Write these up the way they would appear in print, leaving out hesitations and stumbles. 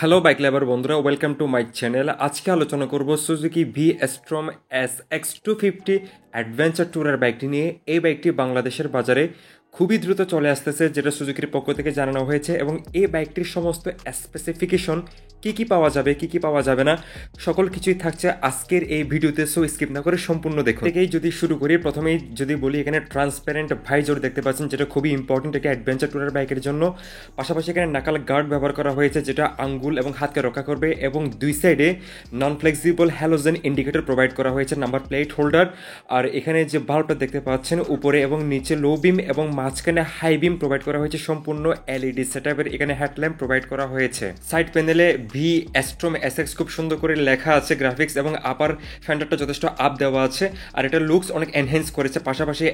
Hello bike লাভার বন্ধুরা, welcome to my channel. আজকে আলোচনা করব সুজুকি ভি-স্ট্রম SX250 অ্যাডভেঞ্চার ট্যুরের বাইকটি নিয়ে। এই বাইকটি বাংলাদেশের বাজারে খুবই দ্রুত চলে আসতেছে, যেটা সুজুকির পক্ষ থেকে জানানো হয়েছে, এবং এই বাইকটির সমস্ত স্পেসিফিকেশন কী কী পাওয়া যাবে, কী কী পাওয়া যাবে না, সকল কিছুই থাকছে আজকের এই ভিডিওতে। সো স্কিপ না করে সম্পূর্ণ দেখুন। থেকেই যদি শুরু করি, প্রথমেই যদি বলি, এখানে ট্রান্সপারেন্ট ভাইজর দেখতে পাচ্ছেন, যেটা খুবই ইম্পর্টেন্ট একটা অ্যাডভেঞ্চার ট্যুরের বাইকের জন্য। পাশাপাশি এখানে নাকাল গার্ড ব্যবহার করা হয়েছে, যেটা আঙ্গুল এবং হাতকে রক্ষা করবে, এবং দুই সাইডে নন ফ্লেক্সিবল হ্যালোজেন ইন্ডিকেটর প্রোভাইড করা হয়েছে, নাম্বার প্লেট হোল্ডার। আর এখানে যে বাল্বটা দেখতে পাচ্ছেন, উপরে এবং নিচে লো বিম এবং মাঝখানে হাই বিম প্রোভাইড করা হয়েছে, সম্পূর্ণ এলইডি সেটআপের। এখানে হেডল্যাম্প প্রোভাইড করা হয়েছে। সাইড প্যানেলে ভি-স্ট্রম SX খুব সুন্দর করে লেখা আছে, গ্রাফিক্স এবং আপার ফ্যান্ডারটা যথেষ্ট আপ দেওয়া আছে, আর এটা লুকস অনেক এনহ্যান্স করেছে। পাশাপাশি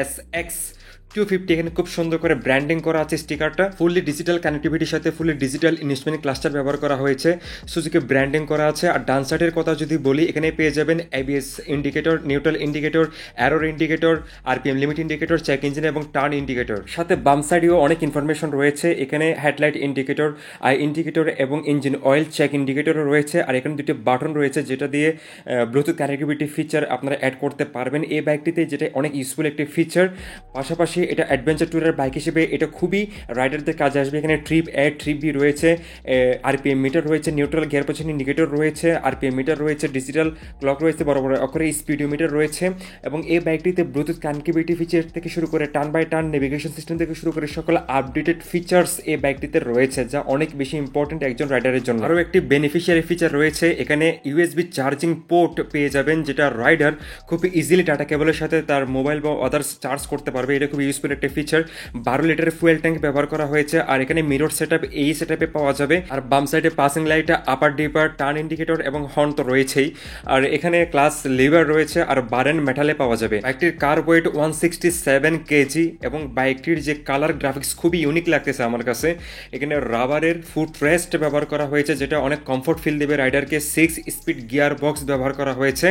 SX250 এখানে খুব সুন্দর করে ব্র্যান্ডিং করা আছে, স্টিকারটা ফুললি ডিজিটাল কানেক্টিভিটির সাথে ফুললি ডিজিটাল ইনস্ট্রুমেন্ট ক্লাস্টার ব্যবহার করা হয়েছে, সুজুকি ব্র্যান্ডিং করা আছে। আর ডান সাইডের কথা যদি বলি, এখানে পেয়ে যাবেন ABS indicator, neutral indicator, error indicator, RPM limit indicator, check engine এবং টার্ন ইন্ডিকেটর। সাথে বাম সাইডেও অনেক ইনফরমেশন রয়েছে। এখানে হেডলাইট ইন্ডিকেটর, আই ইন্ডিকেটর এবং ইঞ্জিন অয়েল চেক ইন্ডিকেটরও রয়েছে। আর এখানে দুটি বাটন রয়েছে, যেটা দিয়ে ব্লুটুথ কানেক্টিভিটি ফিচার আপনারা অ্যাড করতে পারবেন এই বাইকটিতে, যেটা অনেক ইউজফুল একটি ফিচার। পাশাপাশি এটা অ্যাডভেঞ্চার ট্যুরের বাইক হিসেবে এটা খুবই রাইডারদের কাজে আসবে। এখানে ট্রিপ A, ট্রিপ B রয়েছে, RPM মিটার রয়েছে, নিউট্রাল গিয়ার পজিশন ইন্ডিকেটর রয়েছে, RPM মিটার রয়েছে, ডিজিটাল ক্লক রয়েছে, বড় বড় অক্ষরে স্পিডোমিটার রয়েছে। এবং এই বাইকটিতে ব্লুটুথ কানেক্টিভিটি ফিচার থেকে শুরু করে turn by turn navigation system থেকে শুরু করে সকল আপডেটেড ফিচার্স এই বাইকটিতে রয়েছে, যা অনেক বেশি ইম্পর্টেন্ট একজন রাইডারের জন্য। আরও একটি বেনিফিশিয়ারি ফিচার রয়েছে, এখানে USB চার্জিং পোর্ট পেয়ে যাবেন, যেটা রাইডার খুব ইজিলি ডাটা কেবলের সাথে তার মোবাইল বা আদার্স চার্জ করতে পারবে। এটা খুব ইউজফুল একটা ফিচার। 12 লিটারের ফুয়েল ট্যাঙ্ক ব্যবহার করা হয়েছে। আর এখানে মিরর সেটআপ এই সেটআপে পাওয়া যাবে। আর বাম সাইডে পাসিং লাইট, আপার ডিপার, টার্ন ইন্ডিকেটর এবং হর্ন তো রয়েছেই। আর এখানে ক্লাস লিভার রয়েছে, আর বারেন মেটালে পাওয়া যাবে। বাইকটির কার ওয়েট 167 কেজি, এবং বাইকটির যে কালার গ্রাফিক্স খুবই ইউনিক লাগতেছে আমার কাছে। এখানে রাবারের ফুট রেস্ট ব্যবহার করা হয়েছে, যেটা অনেক কমফোর্ট ফিল দেবে রাইডারকে। 6 স্পিড গিয়ার বক্স ব্যবহার করা হয়েছে,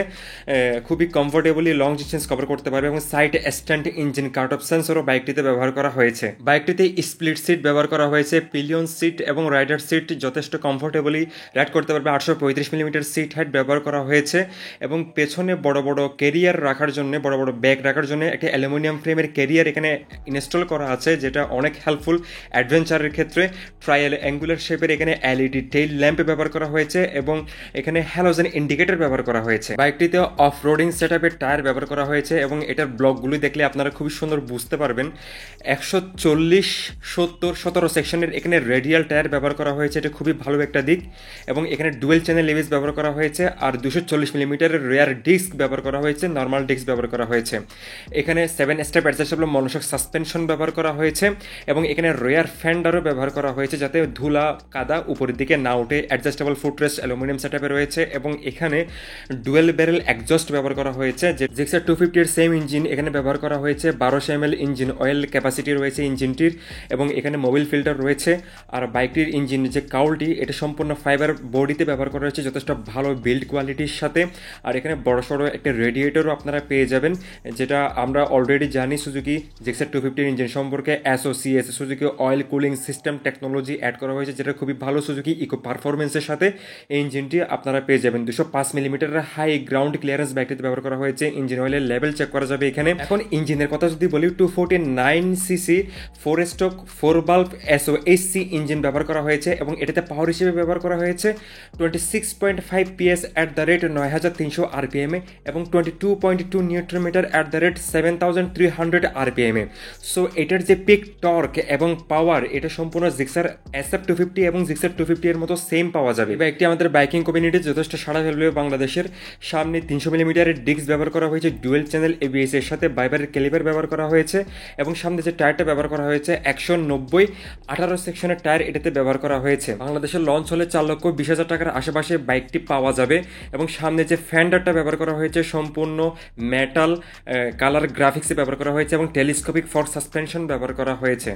খুবই কমফোর্টেবলি লং ডিস্টেন্স কভার করতে পারবে। এবং side stand engine cut off সেন্সরও বাইকটিতে ব্যবহার করা হয়েছে। বাইকটিতে স্প্লিট সিট ব্যবহার করা হয়েছে, পিলিয়ন সিট এবং রাইডার সিট যথেষ্ট কমফোর্টেবলি রাইড করতে পারবে। 835 মিলিমিটার সিট হাইট ব্যবহার করা হয়েছে, এবং পেছনে বড় বড় ক্যারিয়ার রাখার জন্য, বড় বড় ব্যাগ রাখার জন্য একটা অ্যালুমিনিয়াম ফ্রেমের ক্যারিয়ার এখানে ইনস্টল করা আছে, যেটা অনেক হেল্পফুল অ্যাডভেঞ্চারের ক্ষেত্রে। ট্রায়াল অ্যাঙ্গুলার শেপের এখানে এলইডি টেইল ল্যাম্প ব্যবহার করা হয়েছে, এবং এখানে হ্যালোজেন ইন্ডিকেটর ব্যবহার করা হয়েছে। বাইকটিতে অফ রোডিং সেটআপের টায়ার ব্যবহার করা হয়েছে, এবং এটার ব্লকগুলি দেখলে আপনারা খুবই সুন্দর বুঝতে পারবেন। 140, 70, 17 সেকশনের এখানে রেডিয়াল টায়ার ব্যবহার করা হয়েছে, এটা খুবই ভালো একটা দিক। এবং এখানে ডুয়েল চ্যানেল এবিএস ব্যবহার করা হয়েছে, আর 240 মিলিমিটারের রেয়ার ডিস্ক ব্যবহার করা হয়েছে, নর্মাল ডিস্ক ব্যবহার করা হয়েছে। এখানে 7 স্টেপ অ্যাডজাস্টেবল মনোশক সাসপেনশন ব্যবহার করা হয়েছে, এবং এখানে রেয়ার ফ্যান্ডারও ব্যবহার করা হয়েছে, যাতে ধুলা কাদা উপরের দিকে না উঠে। অ্যাডজাস্টেবল ফুটরেস্ট অ্যালুমিনিয়াম সেটআপে রয়েছে, এবং এখানে ডুয়েল ব্যারেল এক্সজস্ট ব্যবহার করা হয়েছে। জিক্সার 250 এর সেম ইঞ্জিন এখানে ব্যবহার করা হয়েছে। 1200 ml ইঞ্জিন অয়েল ক্যাপাসিটি রয়েছে ইঞ্জিনটির, এবং এখানে মোবিল ফিল্টার রয়েছে। আর বাইকটির ইঞ্জিন যে কাউলটি, এটা সম্পূর্ণ ফাইবার বডিতে ব্যবহার করা হয়েছে, যথেষ্ট ভালো বিল্ড কোয়ালিটির সাথে। আর এখানে বড়সড় একটা রেডিয়েটরও আপনারা পেয়ে যাবেন, যেটা আমরা অলরেডি জানি সুজুকি জিক্সার 250 ইঞ্জিন সম্পর্কে। SOCS Suzuki oil cooling system technology add করা হয়েছে, যেটা খুবই ভালো সুজুকি ইকো পারফরমেন্সের সাথে এই ইঞ্জিনটি আপনারা পেয়ে যাবেন। 205 মিলিমিটারের হাই গ্রাউন্ড ক্লিয়ারেন্স বাইকটিতে ব্যবহার করা হয়েছে। ইঞ্জিন অয়েলের লেভেল চেক করা যাবে এখানে। এখন ইঞ্জিনের কথা যদি বলি, 249cc 4 stroke 4 bulb SOHC engine ব্যবহার করা হয়েছে, এবং এটাতে পাওয়ার হিসেবে ব্যবহার করা হয়েছে 26.5 PS at the rate 9300 RPM, এবং 22.2 newton metre at the rate 7300 RPM। So এটার যে পিক টর্ক এবং পাওয়ার, এটা সম্পূর্ণ জিক্সার SF250 এবং জিক্সার 250 এর মতো সেম পাওয়া যাবে। একটি আমাদের বাইকিং কমিউনিটি যথেষ্ট সাড়া ফেলবে বাংলাদেশের। সামনে 300 মিলিমিটারের ডিস্ক ব্যবহার করা হয়েছে, ডুয়েল চ্যানেল ABS এর সাথে বাইবারের ক্যালিপার ব্যবহার করা হয়েছে, এবং সামনে যে টায়ারটা ব্যবহার করা হয়েছে 190 18 সেকশনের টায়ার এটাতে ব্যবহার করা হয়েছে। বাংলাদেশের লঞ্চ হলে 4,20,000 টাকার আশেপাশে বাইকটি পাওয়া যাবে। এবং সামনে যে ফ্যান্ডারটা ব্যবহার করা হয়েছে সম্পূর্ণ মেটাল কালার গ্রাফিক্সে ব্যবহার করা হয়েছে, এবং টেলিস্কোপিক ফর সাসপেনশন ব্যবহার করা হয়েছে।